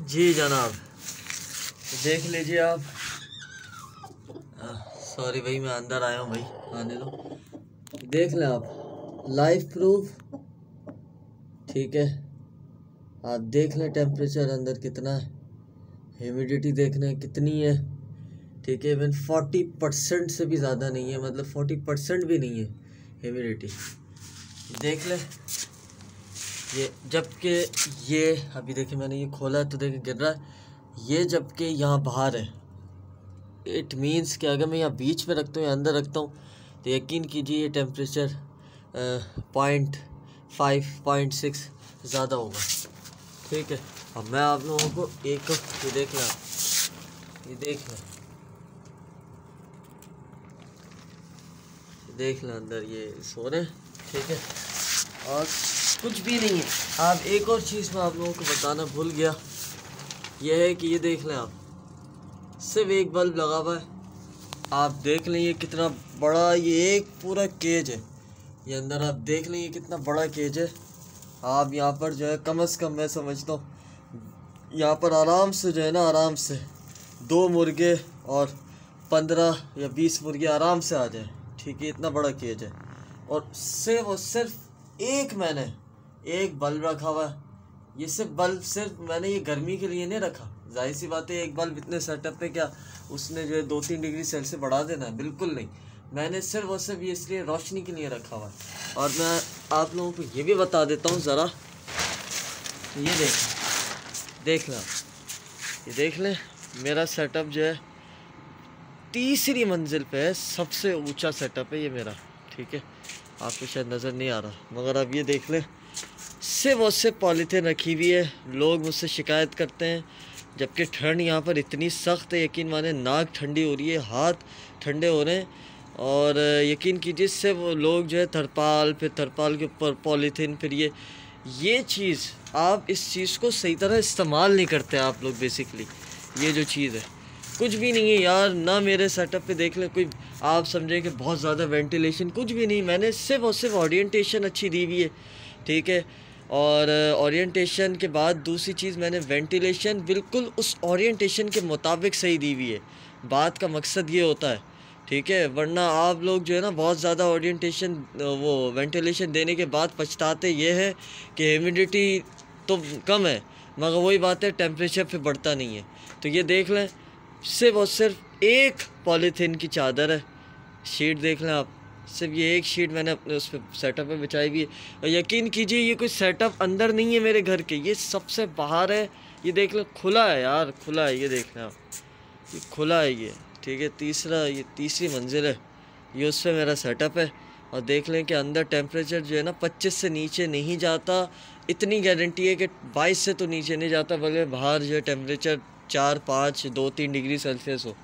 जी जनाब, देख लीजिए आप। सॉरी भाई, मैं अंदर आया हूँ भाई, आने दो। देख लें आप, लाइफ प्रूफ। ठीक है, आप देख लें टेम्परेचर अंदर कितना है, ह्यूमिडिटी देख लें कितनी है। ठीक है, इवन 40% से भी ज़्यादा नहीं है, मतलब 40% भी नहीं है ह्यूमिडिटी। देख लें ये, जबकि ये अभी देखिए मैंने ये खोला है तो देखिए गिर रहा है ये, जबकि यहाँ बाहर है। इट मीन्स कि अगर मैं यहाँ बीच पे रखता हूँ या अंदर रखता हूँ तो यकीन कीजिए ये टेम्परेचर 0.5 0.6 ज़्यादा होगा। ठीक है, अब मैं आप लोगों को एक ये देख लें, ये देख लें, देख लें अंदर ये सो रहे हैं। ठीक है, और कुछ भी नहीं है। आप एक और चीज़ मैं आप लोगों को बताना भूल गया, यह है कि ये देख लें आप, सिर्फ एक बल्ब लगा हुआ है। आप देख लें ये कितना बड़ा, ये एक पूरा केज है ये अंदर। आप देख लें ये कितना बड़ा केज है। आप यहाँ पर जो है कम से कम मैं समझता हूँ यहाँ पर आराम से जो है ना, आराम से 2 मुर्गे और 15 या 20 मुर्गे आराम से आ जाए। ठीक है, इतना बड़ा केज है। और सिर्फ मैंने एक बल्ब रखा हुआ है। ये सिर्फ मैंने ये गर्मी के लिए नहीं रखा। जाहिर सी बात है, एक बल्ब इतने सेटअप पे क्या उसने जो है 2-3 डिग्री सेल्सियस बढ़ा देना है, बिल्कुल नहीं। मैंने सिर्फ ये इसलिए रोशनी के लिए रखा हुआ है। और मैं आप लोगों को ये भी बता देता हूँ ज़रा, ये देख लें, ये देख लें मेरा सेटअप जो है 3री मंजिल पे है, सबसे ऊंचा सेटअप है ये मेरा। ठीक है, आपको शायद नज़र नहीं आ रहा, मगर अब ये देख लें सिर्फ पॉलीथीन रखी हुई है। लोग मुझसे शिकायत करते हैं, जबकि ठंड यहाँ पर इतनी सख्त है, यकीन माने नाक ठंडी हो रही है, हाथ ठंडे हो रहे हैं। और यकीन कीजिए इससे वो लोग जो है तरपाल, फिर तरपाल के ऊपर पॉलीथीन, फिर ये चीज़, आप इस चीज़ को सही तरह इस्तेमाल नहीं करते आप लोग। बेसिकली ये जो चीज़ है कुछ भी नहीं है यार। ना मेरे सेटअप पे देख लें कोई आप समझें कि बहुत ज़्यादा वेंटिलेशन, कुछ भी नहीं। मैंने सिर्फ ओरिएंटेशन अच्छी दी हुई है। ठीक है, और ओरिएंटेशन के बाद दूसरी चीज़, मैंने वेंटिलेशन बिल्कुल उस ओरिएंटेशन के मुताबिक सही दी हुई है। बात का मकसद ये होता है, ठीक है, वरना आप लोग जो है ना बहुत ज़्यादा ओरिएंटेशन वो वेंटिलेशन देने के बाद पछताते ये है कि ह्यूमिडिटी तो कम है, मगर वही बात है टेम्परेचर फिर बढ़ता नहीं है। तो ये देख लें सिर्फ एक पॉलीथीन की चादर है, शीट देख लें आप, सिर्फ ये एक शीट मैंने अपने उस पर सेटअप में बिछाई हुई है। और यकीन कीजिए ये कोई सेटअप अंदर नहीं है मेरे घर के, ये सबसे बाहर है। ये देख लें, खुला है यार, खुला है, ये देख लें आप, ये खुला है ये। ठीक है, ये 3री मंजिल है, ये उस पर मेरा सेटअप है। और देख लें कि अंदर टेम्परेचर जो है ना 25 से नीचे नहीं जाता, इतनी गारंटी है कि 22 से तो नीचे नहीं जाता, बल्कि बाहर जो है टेम्परेचर 4, 5, 2-3 डिग्री सेल्सियस हो।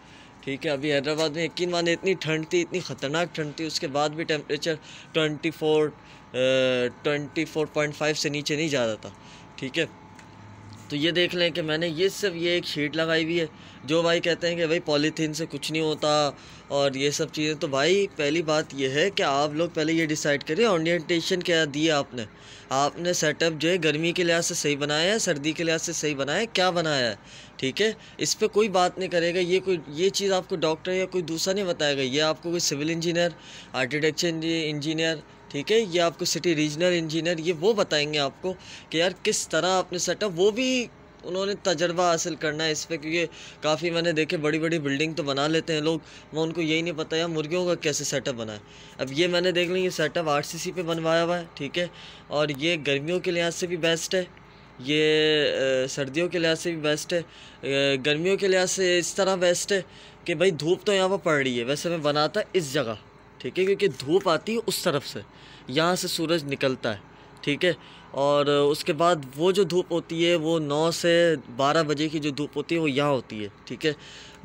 ठीक है, अभी हैदराबाद में यकीन माने इतनी ठंड थी, इतनी ख़तरनाक ठंड थी, उसके बाद भी टेम्परेचर 24.5 से नीचे नहीं जा रहा था। ठीक है, तो ये देख लें कि मैंने सिर्फ ये एक शीट लगाई हुई है। जो भाई कहते हैं कि भाई पॉलीथीन से कुछ नहीं होता और ये सब चीज़ें, तो भाई पहली बात ये है कि आप लोग पहले ये डिसाइड करें ओरिएंटेशन क्या दिया आपने सेटअप जो है गर्मी के लिहाज से सही बनाया है, सर्दी के लिहाज से सही बनाया है, क्या बनाया है। ठीक है, इस पर कोई बात नहीं करेगा, ये चीज़ आपको डॉक्टर या कोई दूसरा नहीं बताएगा, ये आपको कोई सिविल इंजीनियर, आर्किटेक्चर इंजीनियर, ठीक है, ये आपको सिटी रीजनल इंजीनियर, ये वो बताएंगे आपको कि यार किस तरह आपने सेटअप, वो भी उन्होंने तजर्बा हासिल करना है इस पर। क्योंकि काफ़ी मैंने देखे बड़ी बड़ी बिल्डिंग तो बना लेते हैं लोग, मैं उनको यही नहीं पता यार मुर्गियों का कैसे सेटअप बना है। अब ये मैंने देख लिया, ये सेटअप RCC पे बनवाया हुआ है। ठीक है, और ये गर्मियों के लिहाज से भी बेस्ट है, ये सर्दियों के लिहाज से भी बेस्ट है। गर्मियों के लिहाज से इस तरह बेस्ट है कि भाई धूप तो यहाँ पर पड़ रही है, वैसे मैं बनाता इस जगह, ठीक है, क्योंकि धूप आती है उस तरफ से, यहाँ से सूरज निकलता है। ठीक है, और उसके बाद वो जो धूप होती है वो 9 से 12 बजे की जो धूप होती है वो यहाँ होती है। ठीक है,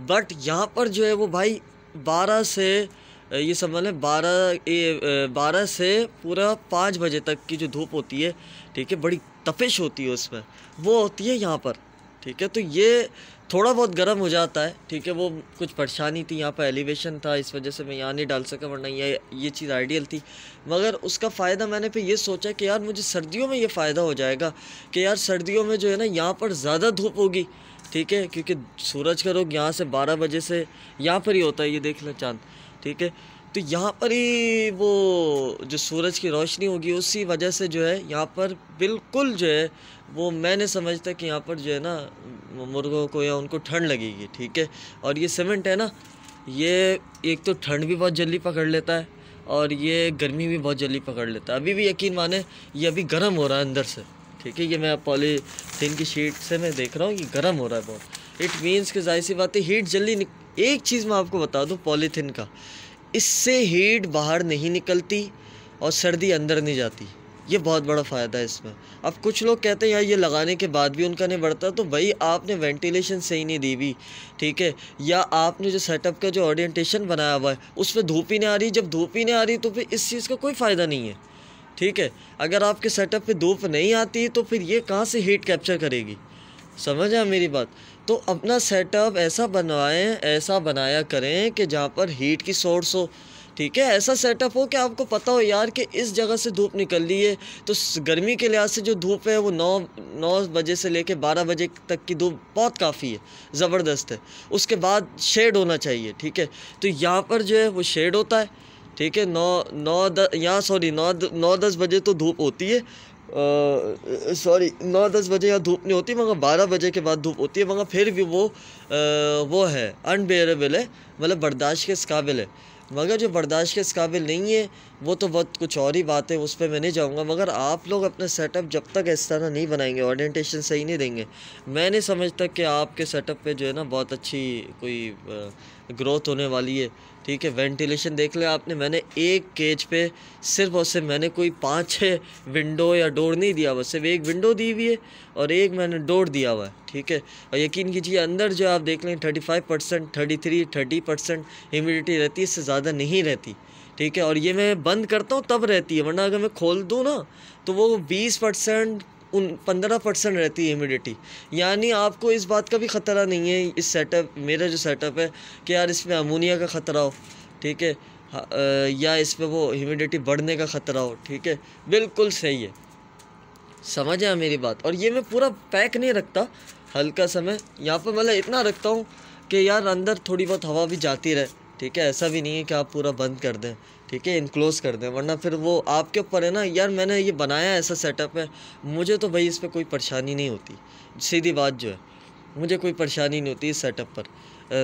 बट यहाँ पर जो है वो भाई 12 से ये समझ लें 12 से पूरा 5 बजे तक की जो धूप होती है, ठीक है, बड़ी तपिश होती है उसमें, वो होती है यहाँ पर। ठीक है। तो ये थोड़ा बहुत गर्म हो जाता है, ठीक है। वो कुछ परेशानी थी, यहाँ पर एलिवेशन था, इस वजह से मैं यहाँ नहीं डाल सका, वरना ये चीज़ आइडियल थी। मगर उसका फ़ायदा मैंने फिर ये सोचा कि यार मुझे सर्दियों में ये फ़ायदा हो जाएगा कि यार सर्दियों में जो है ना यहाँ पर ज़्यादा धूप होगी, ठीक है, क्योंकि सूरज का रुख यहाँ से 12 बजे से यहाँ पर ही होता है, ये देख लो चाँद, ठीक है। तो यहाँ पर ही वो जो सूरज की रोशनी होगी उसी वजह से जो है यहाँ पर बिल्कुल जो है वो मैंने समझता कि यहाँ पर जो है ना मुर्गों को या उनको ठंड लगेगी, ठीक है। और ये सीमेंट है ना, ये एक तो ठंड भी बहुत जल्दी पकड़ लेता है और ये गर्मी भी बहुत जल्दी पकड़ लेता है। अभी भी यकीन माने ये अभी गर्म हो रहा है अंदर से, ठीक है। ये मैं पॉलीथीन की शीट से मैं देख रहा हूँ, ये गर्म हो रहा है बहुत। इट मीन्स कि जाहिर सी बात है हीट जल्दी एक चीज़ मैं आपको बता दूँ पॉलीथीन का, इससे हीट बाहर नहीं निकलती और सर्दी अंदर नहीं जाती, ये बहुत बड़ा फ़ायदा है इसमें। अब कुछ लोग कहते हैं यार ये लगाने के बाद भी उनका नहीं बढ़ता, तो भाई आपने वेंटिलेशन सही नहीं दी हुई, ठीक है, या आपने जो सेटअप का जो ओरिएंटेशन बनाया हुआ है उसमें धूप ही नहीं आ रही। जब धूप ही नहीं आ रही तो फिर इस चीज़ का कोई फ़ायदा नहीं है, ठीक है। अगर आपके सेटअप पे धूप नहीं आती तो फिर ये कहाँ से हीट कैप्चर करेगी, समझ आया मेरी बात। तो अपना सेटअप ऐसा बनवाएं, ऐसा बनाया करें कि जहाँ पर हीट की सोर्स हो, ठीक है। ऐसा सेटअप हो कि आपको पता हो यार कि इस जगह से धूप निकल रही है, तो गर्मी के लिहाज से जो धूप है वो 9 बजे से लेके 12 बजे तक की धूप बहुत काफ़ी है, ज़बरदस्त है। उसके बाद शेड होना चाहिए, ठीक है। तो यहाँ पर जो है वो शेड होता है, ठीक है। 9-10 बजे तो धूप होती है, 9-10 बजे यहाँ धूप नहीं होती, मगर 12 बजे के बाद धूप होती है, मगर फिर भी वो है अनबेरेबल है, मतलब बर्दाश्त के इस काबिल है। मगर जो बर्दाश्त के इस काबिल नहीं है वो तो बहुत कुछ और ही बात है, उस पर मैं नहीं जाऊँगा। मगर आप लोग अपना सेटअप जब तक इस तरह नहीं बनाएंगे, ओरिएंटेशन सही नहीं देंगे, मैं नहीं समझता कि आपके सेटअप पे जो है ना बहुत अच्छी कोई ग्रोथ होने वाली है, ठीक है। वेंटिलेशन देख ले आपने, मैंने एक केज पे सिर्फ और सिर्फ मैंने कोई 5-6 विंडो या डोर नहीं दिया हुआ, सिर्फ एक विंडो दी हुई है और एक मैंने डोर दिया हुआ है, ठीक है। और यकीन कीजिए अंदर जो आप देख लें 35%, 30% ह्यूमिडिटी रहती है, इससे ज़्यादा नहीं रहती, ठीक है। और ये मैं बंद करता हूँ तब रहती है, वरना अगर मैं खोल दूँ ना तो वो 20% 15% रहती है ह्यूमिडिटी। यानी आपको इस बात का भी ख़तरा नहीं है इस सेटअप, मेरा जो सेटअप है, कि यार इसमें अमोनिया का ख़तरा हो, ठीक है, या इसमें वो ह्यूमिडिटी बढ़ने का ख़तरा हो, ठीक है। बिल्कुल सही है, समझ आया मेरी बात। और ये मैं पूरा पैक नहीं रखता, हल्का सा मैं यहाँ पर मतलब इतना रखता हूँ कि यार अंदर थोड़ी बहुत हवा भी जाती रहे, ठीक है। ऐसा भी नहीं है कि आप पूरा बंद कर दें, ठीक है, इनक्लोज़ कर दें, वरना फिर वो आपके ऊपर है ना। यार मैंने ये बनाया ऐसा सेटअप है, मुझे तो भाई इस पर कोई परेशानी नहीं होती, सीधी बात जो है, मुझे कोई परेशानी नहीं होती इस सेटअप पर।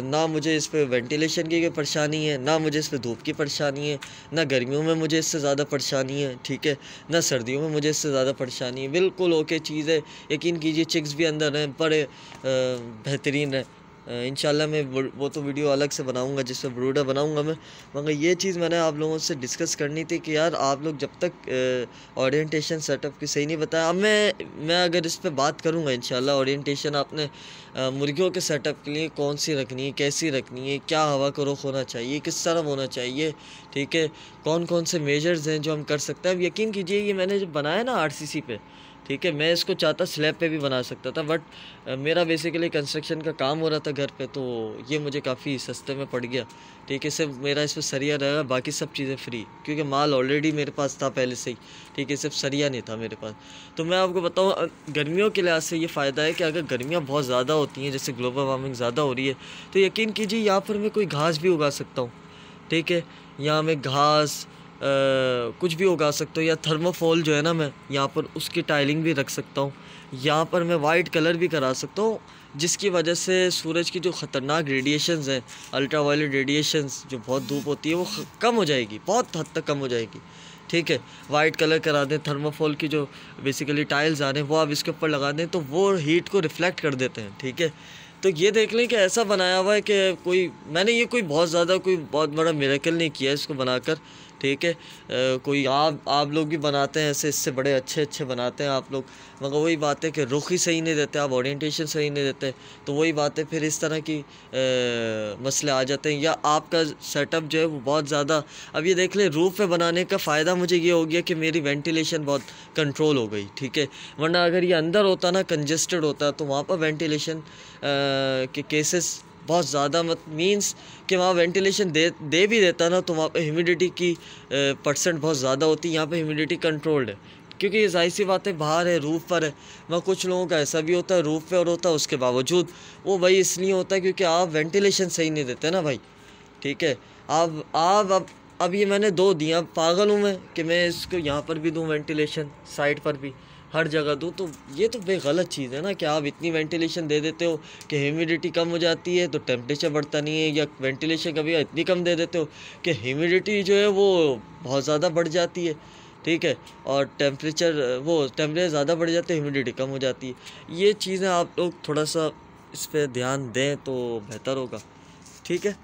ना मुझे इस पर वेंटिलेशन की कोई परेशानी है, ना मुझे इस पर धूप की परेशानी है, ना गर्मियों में मुझे इससे ज़्यादा परेशानी है, ठीक है, ना सर्दियों में मुझे इससे ज़्यादा परेशानी है। बिल्कुल ओके चीज़ है, यकीन कीजिए चिक्स भी अंदर हैं, बड़े बेहतरीन है। इंशाल्लाह मैं वो तो वीडियो अलग से बनाऊंगा जिसमें ब्रूडर बनाऊंगा मैं। मगर ये चीज़ मैंने आप लोगों से डिस्कस करनी थी कि यार आप लोग जब तक ओरिएंटेशन सेटअप की सही नहीं बताया, अब मैं अगर इस पे बात करूंगा इंशाल्लाह ओरिएंटेशन आपने मुर्गियों के सेटअप के लिए कौन सी रखनी है, कैसी रखनी है, क्या हवा का रुख होना चाहिए, किस तरफ होना चाहिए, ठीक है, कौन कौन से मेजर्स हैं जो हम कर सकते हैं। अब यकीन कीजिए ये मैंने जब बनाया ना RCC पे, ठीक है, मैं इसको चाहता स्लैब पे भी बना सकता था, बट मेरा बेसिकली कंस्ट्रक्शन का काम हो रहा था घर पे, तो ये मुझे काफ़ी सस्ते में पड़ गया, ठीक है। सिर्फ मेरा इस पर सरिया रहेगा, बाकी सब चीज़ें फ्री, क्योंकि माल ऑलरेडी मेरे पास था पहले से ही, ठीक है, सिर्फ सरिया नहीं था मेरे पास। तो मैं आपको बताऊँ गर्मियों के लिहाज से ये फ़ायदा है कि अगर गर्मियाँ बहुत ज़्यादा होती हैं, जैसे ग्लोबल वार्मिंग ज़्यादा हो रही है, तो यकीन कीजिए यहाँ पर मैं कोई घास भी उगा सकता हूँ, ठीक है। यहाँ मैं घास कुछ भी उगा सकता हूँ, या थर्मोफॉल जो है ना मैं यहाँ पर उसकी टाइलिंग भी रख सकता हूँ। यहाँ पर मैं वाइट कलर भी करा सकता हूँ, जिसकी वजह से सूरज की जो ख़तरनाक रेडिएशंस हैं, अल्ट्रावायलेट रेडिएशंस, जो बहुत धूप होती है, वो कम हो जाएगी, बहुत हद तक कम हो जाएगी, ठीक है। वाइट कलर करा दें, थर्मोफॉल की जो बेसिकली टाइल्स आ रहे हैं वो आप इसके ऊपर लगा दें, तो वो हीट को रिफ्लेक्ट कर देते हैं, ठीक है। तो ये देख लें कि ऐसा बनाया हुआ है कि मैंने ये कोई बहुत ज़्यादा कोई बहुत बड़ा मिरेकल नहीं किया इसको बनाकर, ठीक है। कोई आप लोग भी बनाते हैं ऐसे, इससे बड़े अच्छे बनाते हैं आप लोग, मगर वही बात है कि रुख ही सही नहीं देते आप, ओरिएंटेशन सही नहीं देते, तो वही बात है फिर इस तरह की मसले आ जाते हैं। या आपका सेटअप जो है वो बहुत ज़्यादा, अब ये देख ले रूफ़ पे बनाने का फ़ायदा मुझे ये हो गया कि मेरी वेंटिलेशन बहुत कंट्रोल हो गई, ठीक है। वरना अगर ये अंदर होता ना, कंजस्टेड होता, तो वहाँ पर वेंटिलेशन के केसेस बहुत ज़्यादा मींस कि वहाँ वेंटिलेशन दे भी देता ना, तो वहाँ पे ह्यूमिडिटी की परसेंट बहुत ज़्यादा होती है। यहाँ पे ह्यूमिडिटी कंट्रोल्ड है, क्योंकि ये जाहिर सी बात है बाहर है, रूफ़ पर है। वहाँ कुछ लोगों का ऐसा भी होता है रूफ़ पे और होता है, उसके बावजूद वो भाई इसलिए होता है क्योंकि आप वेंटिलेशन सही नहीं देते ना भाई, ठीक है। अब ये मैंने 2 दिया, पागल हूँ मैं कि मैं इसको यहाँ पर भी दूँ वेंटिलेशन, साइड पर भी, हर जगह दूँ, तो ये तो बेगलत चीज़ है ना कि आप इतनी वेंटिलेशन दे देते हो कि ह्यूमिडिटी कम हो जाती है तो टेम्परेचर बढ़ता नहीं है, या वेंटिलेशन कभी इतनी कम दे देते हो कि ह्यूमिडिटी जो है वो बहुत ज़्यादा बढ़ जाती है, ठीक है, और टेम्परेचर ज़्यादा बढ़ जाता है, ह्यूमिडिटी कम हो जाती है। ये चीज़ें आप लोग थोड़ा सा इस पर ध्यान दें तो बेहतर होगा, ठीक है।